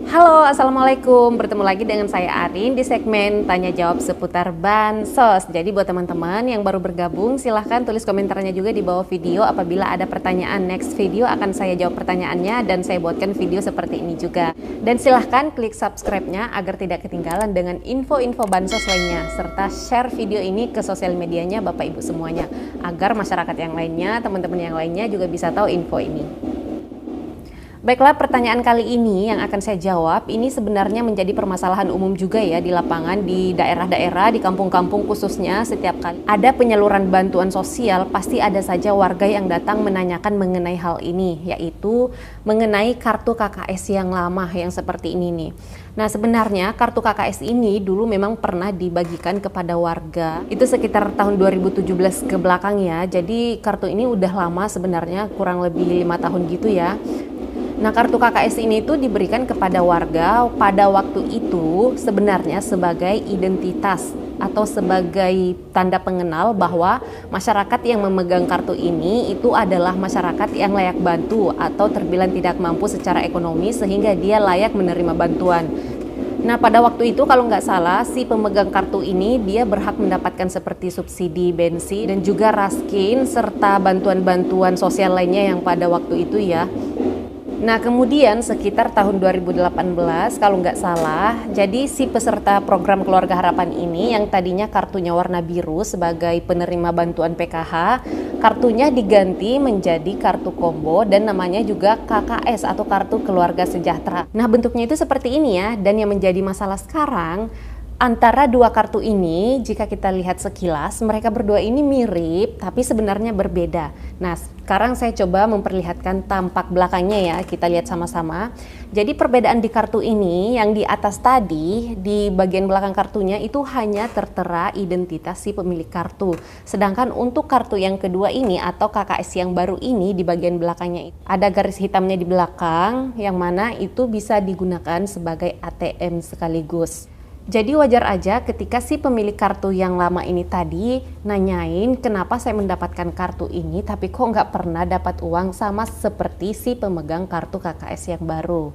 Halo, Assalamualaikum. Bertemu lagi dengan saya Arin di segmen Tanya Jawab seputar Bansos. Jadi buat teman-teman yang baru bergabung, silahkan tulis komentarnya juga di bawah video. Apabila ada pertanyaan next video akan saya jawab pertanyaannya dan saya buatkan video seperti ini juga. Dan silahkan klik subscribe-nya agar tidak ketinggalan dengan info-info Bansos lainnya. Serta share video ini ke sosial medianya Bapak Ibu semuanya. Agar masyarakat yang lainnya, teman-teman yang lainnya juga bisa tahu info ini. Baiklah, pertanyaan kali ini yang akan saya jawab ini sebenarnya menjadi permasalahan umum juga ya di lapangan, di daerah-daerah, di kampung-kampung khususnya. Setiap kali ada penyaluran bantuan sosial pasti ada saja warga yang datang menanyakan mengenai hal ini, yaitu mengenai kartu KKS yang lama yang seperti ini nih. Nah, sebenarnya kartu KKS ini dulu memang pernah dibagikan kepada warga. Itu sekitar tahun 2017 ke belakang ya. Jadi kartu ini udah lama sebenarnya, kurang lebih 5 tahun gitu ya. Nah, kartu KKS ini tuh diberikan kepada warga pada waktu itu sebenarnya sebagai identitas atau sebagai tanda pengenal bahwa masyarakat yang memegang kartu ini itu adalah masyarakat yang layak bantu atau terbilang tidak mampu secara ekonomi sehingga dia layak menerima bantuan. Nah, pada waktu itu kalau nggak salah si pemegang kartu ini dia berhak mendapatkan seperti subsidi bensin dan juga raskin serta bantuan-bantuan sosial lainnya yang pada waktu itu ya. Nah, kemudian sekitar tahun 2018 kalau nggak salah, jadi si peserta program Keluarga Harapan ini yang tadinya kartunya warna biru sebagai penerima bantuan PKH, kartunya diganti menjadi kartu combo dan namanya juga KKS atau Kartu Keluarga Sejahtera. Nah, bentuknya itu seperti ini ya, dan yang menjadi masalah sekarang antara dua kartu ini, jika kita lihat sekilas, mereka berdua ini mirip, tapi sebenarnya berbeda. Nah, sekarang saya coba memperlihatkan tampak belakangnya ya, kita lihat sama-sama. Jadi perbedaan di kartu ini, yang di atas tadi, di bagian belakang kartunya itu hanya tertera identitas si pemilik kartu. Sedangkan untuk kartu yang kedua ini, atau KKS yang baru ini, di bagian belakangnya ada garis hitamnya di belakang, yang mana itu bisa digunakan sebagai ATM sekaligus. Jadi wajar aja ketika si pemilik kartu yang lama ini tadi nanyain kenapa saya mendapatkan kartu ini tapi kok nggak pernah dapat uang sama seperti si pemegang kartu KKS yang baru.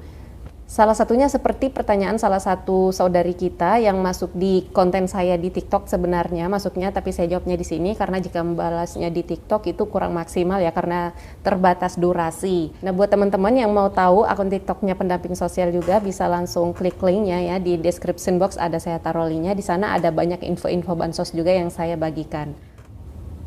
Salah satunya seperti pertanyaan salah satu saudari kita yang masuk di konten saya di TikTok sebenarnya masuknya, tapi saya jawabnya di sini karena jika membalasnya di TikTok itu kurang maksimal ya karena terbatas durasi. Nah, buat teman-teman yang mau tahu akun TikToknya pendamping sosial juga bisa langsung klik linknya ya, di description box ada saya taruh linknya. Di sana ada banyak info-info bansos juga yang saya bagikan.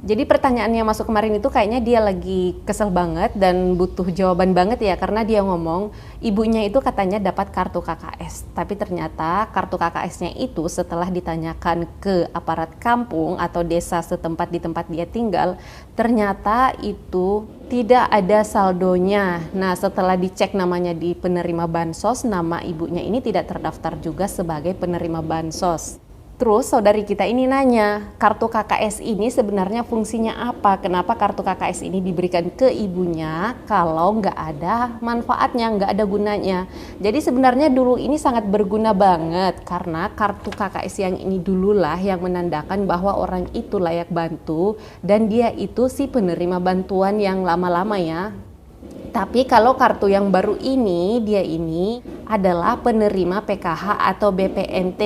Jadi pertanyaan yang masuk kemarin itu kayaknya dia lagi kesel banget dan butuh jawaban banget ya, karena dia ngomong ibunya itu katanya dapat kartu KKS, tapi ternyata kartu KKS-nya itu setelah ditanyakan ke aparat kampung atau desa setempat di tempat dia tinggal, ternyata itu tidak ada saldonya. Nah, setelah dicek namanya di penerima bansos, nama ibunya ini tidak terdaftar juga sebagai penerima bansos. Terus saudari kita ini nanya, kartu KKS ini sebenarnya fungsinya apa? Kenapa kartu KKS ini diberikan ke ibunya kalau nggak ada manfaatnya, nggak ada gunanya? Jadi sebenarnya dulu ini sangat berguna banget karena kartu KKS yang ini dululah yang menandakan bahwa orang itu layak bantu dan dia itu si penerima bantuan yang lama-lama ya. Tapi kalau kartu yang baru ini, dia ini adalah penerima PKH atau BPNT.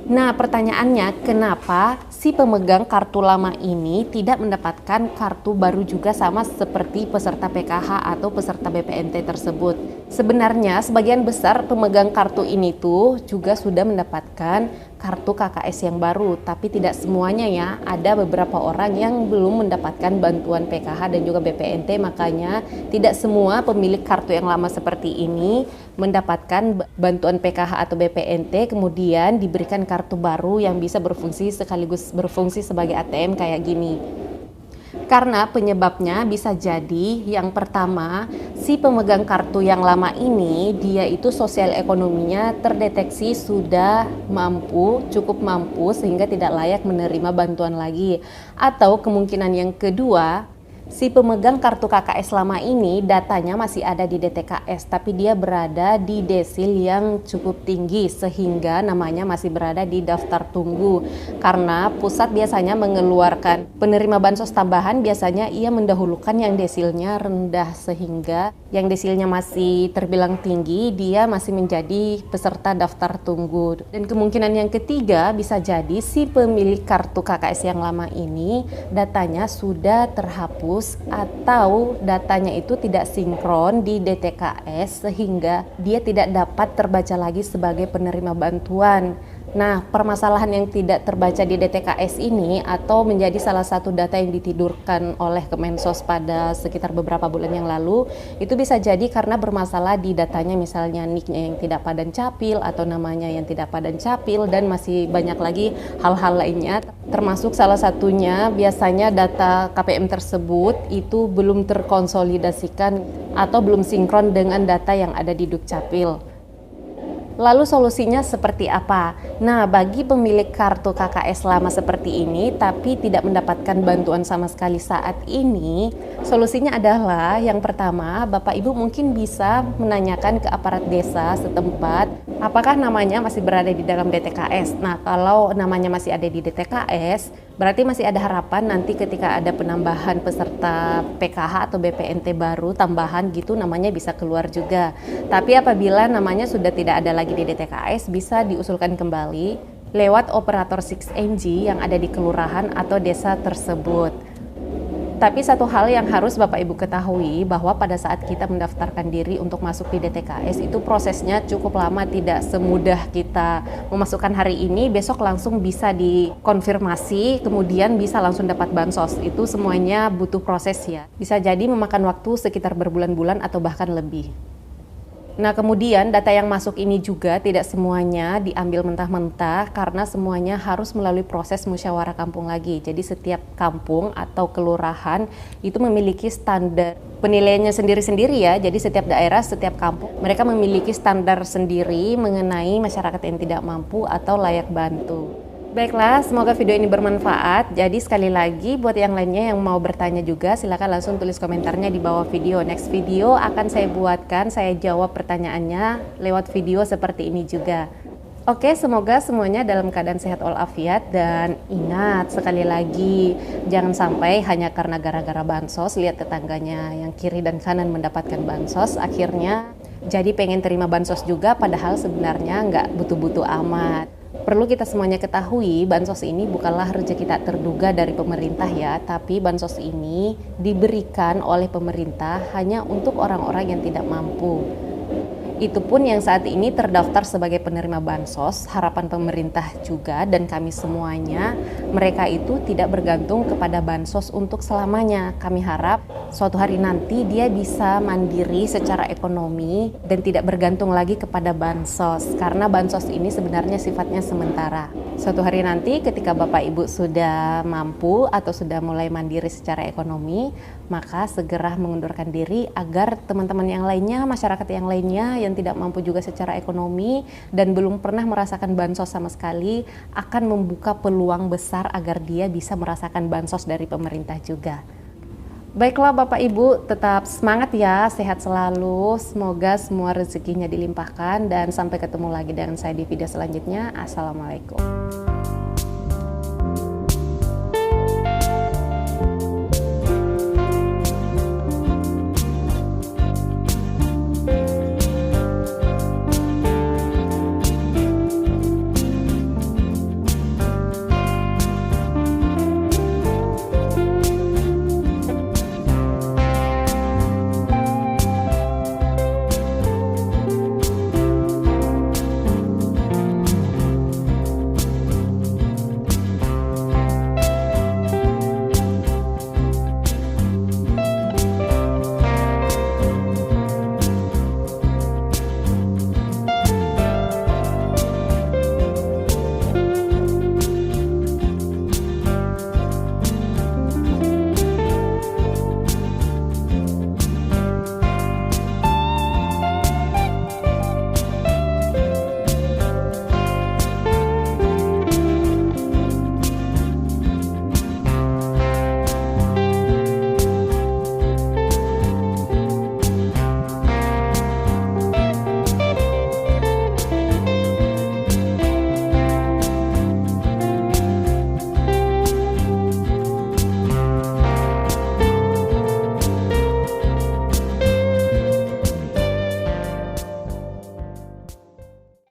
Nah, pertanyaannya kenapa si pemegang kartu lama ini tidak mendapatkan kartu baru juga sama seperti peserta PKH atau peserta BPNT tersebut? Sebenarnya sebagian besar pemegang kartu ini tuh juga sudah mendapatkan kartu KKS yang baru, tapi tidak semuanya ya. Ada beberapa orang yang belum mendapatkan bantuan PKH dan juga BPNT, makanya tidak semua pemilik kartu yang lama seperti ini mendapatkan bantuan PKH atau BPNT kemudian diberikan kartu baru yang bisa berfungsi sekaligus berfungsi sebagai ATM kayak gini. Karena penyebabnya bisa jadi yang pertama, si pemegang kartu yang lama ini dia itu sosial ekonominya terdeteksi sudah mampu, cukup mampu sehingga tidak layak menerima bantuan lagi. Atau kemungkinan yang kedua, Si pemegang kartu KKS lama ini datanya masih ada di DTKS, tapi dia berada di desil yang cukup tinggi sehingga namanya masih berada di daftar tunggu. Karena pusat biasanya mengeluarkan penerima bansos tambahan, biasanya ia mendahulukan yang desilnya rendah, sehingga yang desilnya masih terbilang tinggi, dia masih menjadi peserta daftar tunggu. Dan kemungkinan yang ketiga bisa jadi si pemilik kartu KKS yang lama ini datanya sudah terhapus atau datanya itu tidak sinkron di DTKS sehingga dia tidak dapat terbaca lagi sebagai penerima bantuan. Nah, permasalahan yang tidak terbaca di DTKS ini atau menjadi salah satu data yang ditidurkan oleh Kemensos pada sekitar beberapa bulan yang lalu, itu bisa jadi karena bermasalah di datanya, misalnya nicknya yang tidak padan capil atau namanya yang tidak padan capil, dan masih banyak lagi hal-hal lainnya, termasuk salah satunya biasanya data KPM tersebut itu belum terkonsolidasikan atau belum sinkron dengan data yang ada di Dukcapil. Lalu solusinya seperti apa? Nah, bagi pemilik kartu KKS lama seperti ini tapi tidak mendapatkan bantuan sama sekali saat ini, solusinya adalah yang pertama, Bapak Ibu mungkin bisa menanyakan ke aparat desa setempat apakah namanya masih berada di dalam DTKS. Nah, kalau namanya masih ada di DTKS, berarti masih ada harapan nanti ketika ada penambahan peserta PKH atau BPNT baru tambahan gitu, namanya bisa keluar juga. Tapi apabila namanya sudah tidak ada lagi di DTKS, bisa diusulkan kembali lewat operator 6MG yang ada di kelurahan atau desa tersebut. Tapi satu hal yang harus Bapak Ibu ketahui, bahwa pada saat kita mendaftarkan diri untuk masuk di DTKS itu prosesnya cukup lama, tidak semudah kita memasukkan hari ini, besok langsung bisa dikonfirmasi, kemudian bisa langsung dapat bansos. Itu semuanya butuh proses ya. Bisa jadi memakan waktu sekitar berbulan-bulan atau bahkan lebih. Nah, kemudian data yang masuk ini juga tidak semuanya diambil mentah-mentah karena semuanya harus melalui proses musyawarah kampung lagi. Jadi setiap kampung atau kelurahan itu memiliki standar penilaiannya sendiri-sendiri ya. Jadi setiap daerah, setiap kampung mereka memiliki standar sendiri mengenai masyarakat yang tidak mampu atau layak bantu. Baiklah, semoga video ini bermanfaat. Jadi sekali lagi buat yang lainnya yang mau bertanya juga, silakan langsung tulis komentarnya di bawah video. Next video akan saya buatkan, saya jawab pertanyaannya lewat video seperti ini juga. Oke, semoga semuanya dalam keadaan sehat walafiat, dan ingat sekali lagi, jangan sampai hanya karena gara-gara bansos, lihat tetangganya yang kiri dan kanan mendapatkan bansos, akhirnya jadi pengen terima bansos juga, padahal sebenarnya nggak butuh-butuh amat. Perlu kita semuanya ketahui, bansos ini bukanlah rezeki tak terduga dari pemerintah ya, tapi bansos ini diberikan oleh pemerintah hanya untuk orang-orang yang tidak mampu. Itu pun yang saat ini terdaftar sebagai penerima bansos, harapan pemerintah juga dan kami semuanya, mereka itu tidak bergantung kepada bansos untuk selamanya. Kami harap suatu hari nanti dia bisa mandiri secara ekonomi dan tidak bergantung lagi kepada bansos, karena bansos ini sebenarnya sifatnya sementara. Suatu hari nanti ketika Bapak Ibu sudah mampu atau sudah mulai mandiri secara ekonomi, maka segera mengundurkan diri agar teman-teman yang lainnya, masyarakat yang lainnya yang tidak mampu juga secara ekonomi dan belum pernah merasakan bansos sama sekali, akan membuka peluang besar agar dia bisa merasakan bansos dari pemerintah juga. Baiklah Bapak Ibu, tetap semangat ya, sehat selalu, semoga semua rezekinya dilimpahkan, dan sampai ketemu lagi dengan saya di video selanjutnya. Assalamualaikum.